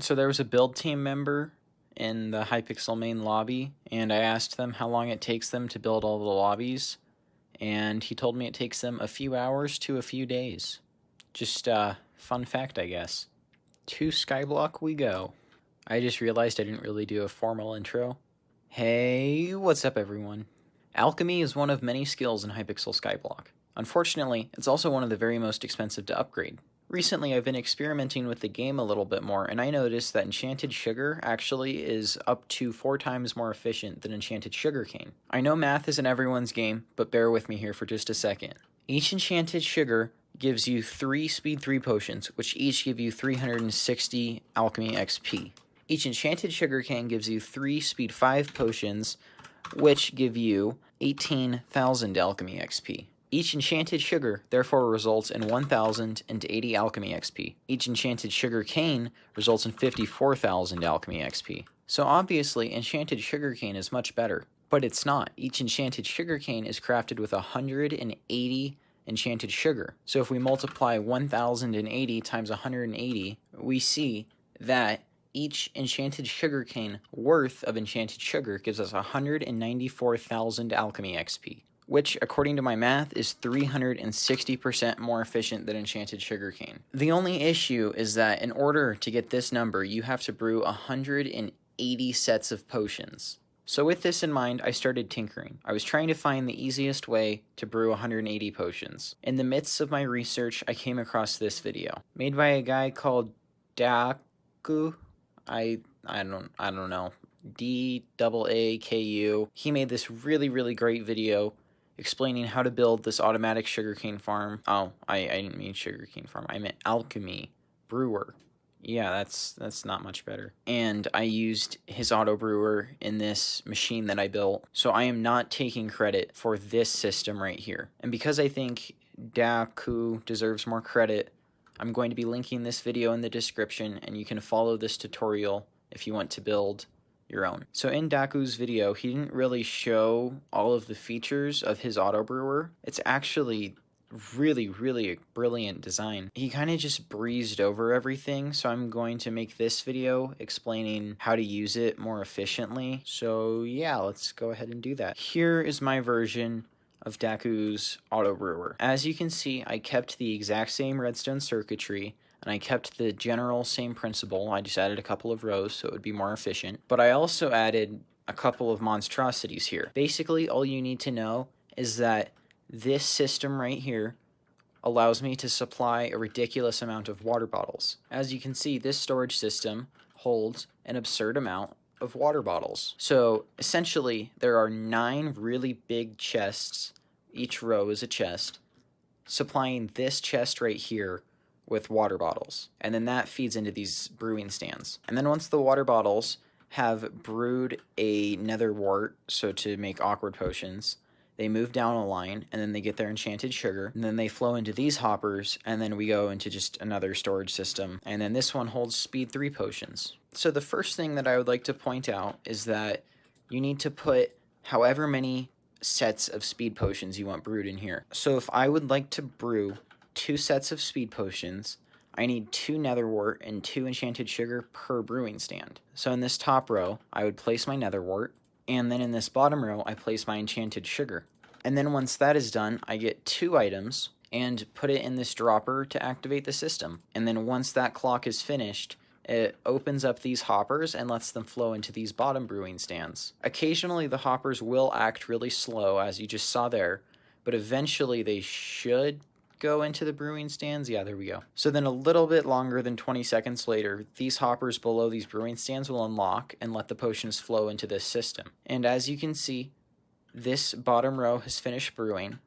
So there was a build team member in the Hypixel main lobby, and I asked them how long it takes them to build all the lobbies, and he told me it takes them a few hours to a few days. Just fun fact, I guess. To Skyblock we go. I just realized I didn't really do a formal intro. Hey, what's up everyone? Alchemy is one of many skills in Hypixel Skyblock. Unfortunately, it's also one of the very most expensive to upgrade. Recently, I've been experimenting with the game a little bit more, and I noticed that enchanted sugar actually is up to 4 times more efficient than enchanted sugarcane. I know math isn't everyone's game, but bear with me here for just a second. Each enchanted sugar gives you 3 speed 3 potions, which each give you 360 alchemy XP. Each enchanted sugarcane gives you 3 speed 5 potions, which give you 18,000 alchemy XP. Each enchanted sugar therefore results in 1,080 alchemy XP. Each enchanted sugar cane results in 54,000 alchemy XP. So obviously enchanted sugarcane is much better, but it's not. Each enchanted sugarcane is crafted with 180 enchanted sugar. So if we multiply 1,080 times 180, we see that each enchanted sugarcane worth of enchanted sugar gives us 194,000 alchemy XP, which, according to my math, is 360% more efficient than enchanted sugarcane. The only issue is that in order to get this number, you have to brew 180 sets of potions. So with this in mind, I started tinkering. I was trying to find the easiest way to brew 180 potions. In the midst of my research, I came across this video, made by a guy called Daku. I don't know. DAAKU. He made this really great video explaining how to build this automatic sugarcane farm. Oh, I didn't mean sugarcane farm. I meant alchemy brewer. Yeah, that's not much better. And I used his auto brewer in this machine that I built. So I am not taking credit for this system right here. And because I think Daku deserves more credit, I'm going to be linking this video in the description, and you can follow this tutorial if you want to build your own. So in Daku's video, he didn't really show all of the features of his auto brewer. It's actually really a brilliant design. He kind of just breezed over everything, so I'm going to make this video explaining how to use it more efficiently. So yeah, let's go ahead and do that. Here is my version of Daku's auto brewer. As you can see, I kept the exact same redstone circuitry, and I kept the general same principle. I just added a couple of rows so it would be more efficient. But I also added a couple of monstrosities here. Basically, all you need to know is that this system right here allows me to supply a ridiculous amount of water bottles. As you can see, this storage system holds an absurd amount of water bottles. So essentially, there are 9 really big chests. Each row is a chest, supplying this chest right here with water bottles. And then that feeds into these brewing stands. And then once the water bottles have brewed a nether wart, so to make awkward potions, they move down a line, and then they get their enchanted sugar, and then they flow into these hoppers, and then we go into just another storage system. And then this one holds speed 3 potions. So the first thing that I would like to point out is that you need to put however many sets of speed potions you want brewed in here. So if I would like to brew 2 sets of speed potions, I need 2 nether wart and 2 enchanted sugar per brewing stand. So in this top row, I would place my nether wart, and then in this bottom row, I place my enchanted sugar. And then once that is done, I get 2 items and put it in this dropper to activate the system. And then once that clock is finished, it opens up these hoppers and lets them flow into these bottom brewing stands. Occasionally, the hoppers will act really slow, as you just saw there, but eventually they should go into the brewing stands. Yeah, there we go. So then a little bit longer than 20 seconds later, these hoppers below these brewing stands will unlock and let the potions flow into this system. And as you can see, this bottom row has finished brewing,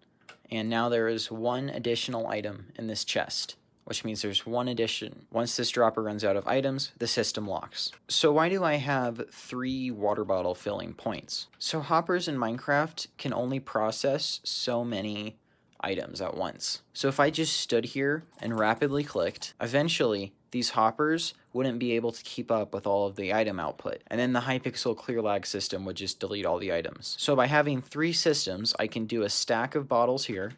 and now there is 1 additional item in this chest, which means there's 1 addition. Once this dropper runs out of items, the system locks. So why do I have 3 water bottle filling points? So hoppers in Minecraft can only process so many items at once. So if I just stood here and rapidly clicked, eventually these hoppers wouldn't be able to keep up with all of the item output, and then the Hypixel clear lag system would just delete all the items. So by having 3 systems, I can do a stack of bottles here,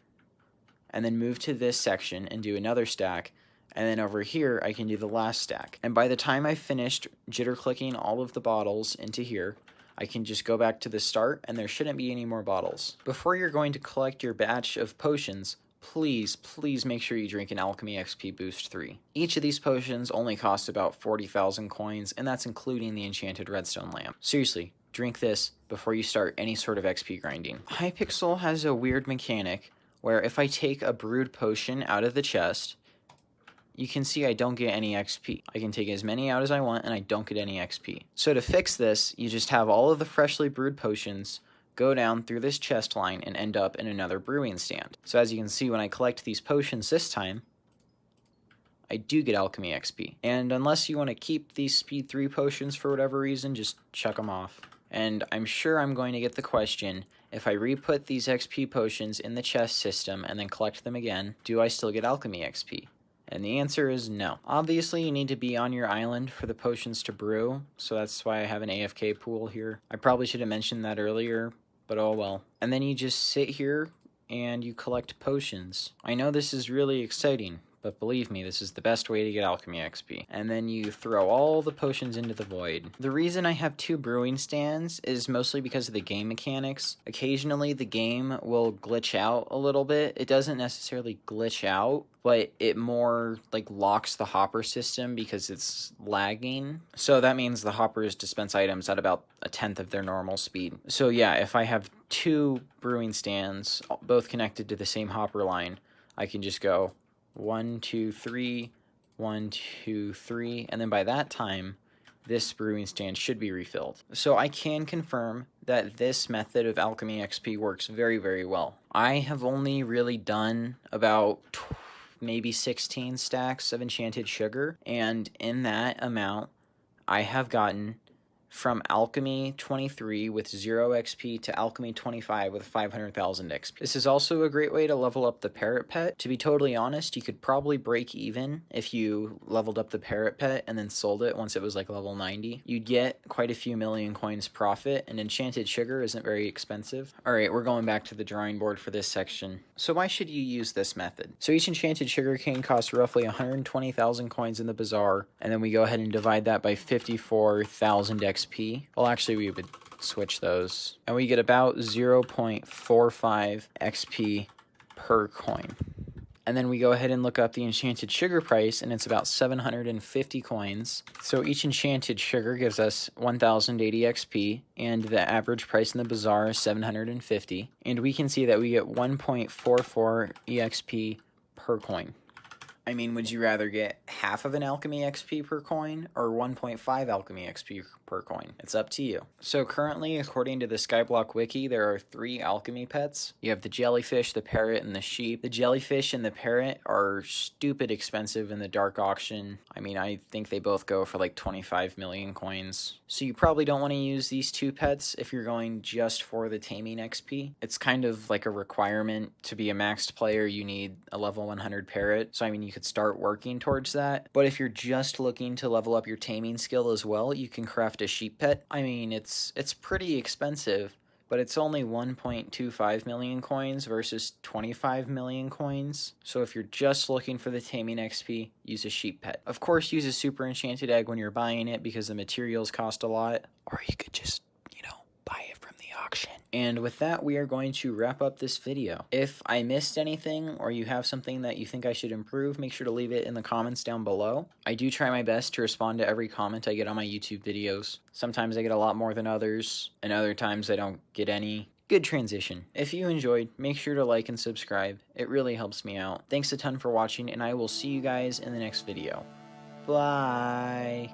and then move to this section and do another stack, And then over here, I can do the last stack. And by the time I've finished jitter clicking all of the bottles into here, I can just go back to the start and there shouldn't be any more bottles. Before you're going to collect your batch of potions, please make sure you drink an Alchemy XP Boost 3. Each of these potions only cost about 40,000 coins, and that's including the enchanted redstone lamp. Seriously, drink this before you start any sort of XP grinding. Hypixel has a weird mechanic where if I take a brewed potion out of the chest, you can see I don't get any XP. I can take as many out as I want and I don't get any XP. So to fix this, you just have all of the freshly brewed potions go down through this chest line and end up in another brewing stand. So as you can see, when I collect these potions this time, I do get Alchemy XP. And unless you want to keep these speed 3 potions for whatever reason, just chuck them off. And I'm sure I'm going to get the question, if I re-put these XP potions in the chest system and then collect them again, do I still get Alchemy XP? And the answer is no. Obviously, you need to be on your island for the potions to brew, so that's why I have an AFK pool here. I probably should have mentioned that earlier, but oh well. And then you just sit here and you collect potions. I know this is really exciting, but believe me, this is the best way to get Alchemy XP. And then you throw all the potions into the void. The reason I have 2 brewing stands is mostly because of the game mechanics. Occasionally the game will glitch out a little bit. It doesn't necessarily glitch out, but it more like locks the hopper system because it's lagging. So that means the hoppers dispense items at about 1/10 of their normal speed. So yeah, if I have 2 brewing stands, both connected to the same hopper line, I can just go 1, 2, 3, 1, 2, 3, and then by that time, this brewing stand should be refilled. So I can confirm that this method of Alchemy XP works very, very well. I have only really done about maybe 16 stacks of enchanted sugar, and in that amount, I have gotten from Alchemy 23 with 0 XP to Alchemy 25 with 500,000 XP. This is also a great way to level up the parrot pet. To be totally honest, you could probably break even if you leveled up the parrot pet and then sold it once it was like level 90. You'd get quite a few million coins profit, and enchanted sugar isn't very expensive. Alright, we're going back to the drawing board for this section. So why should you use this method? So each enchanted sugar cane costs roughly 120,000 coins in the bazaar, and then we go ahead and divide that by 54,000 XP. Well, actually, we would switch those. And we get about 0.45 XP per coin. And then we go ahead and look up the enchanted sugar price, and it's about 750 coins. So each enchanted sugar gives us 1,080 XP, and the average price in the bazaar is 750. And we can see that we get 1.44 EXP per coin. I mean, would you rather get half of an Alchemy XP per coin or 1.5 Alchemy XP per coin? It's up to you. So currently, according to the Skyblock wiki, there are 3 alchemy pets. You have the jellyfish, the parrot, and the sheep. The jellyfish and the parrot are stupid expensive in the dark auction. I mean, I think they both go for like 25 million coins. So you probably don't want to use these 2 pets if you're going just for the taming XP. It's kind of like a requirement to be a maxed player. You need a level 100 parrot. So I mean, you could start working towards that. But if you're just looking to level up your taming skill as well, you can craft a sheep pet. I mean, it's pretty expensive, but it's only 1.25 million coins versus 25 million coins. So if you're just looking for the taming XP, use a sheep pet. Of course, use a super enchanted egg when you're buying it because the materials cost a lot, or you could just, buy it from the auction. And with that, we are going to wrap up this video. If I missed anything or you have something that you think I should improve, make sure to leave it in the comments down below. I do try my best to respond to every comment I get on my YouTube videos. Sometimes I get a lot more than others, and other times I don't get any. Good transition. If you enjoyed, make sure to like and subscribe. It really helps me out. Thanks a ton for watching, and I will see you guys in the next video. Bye!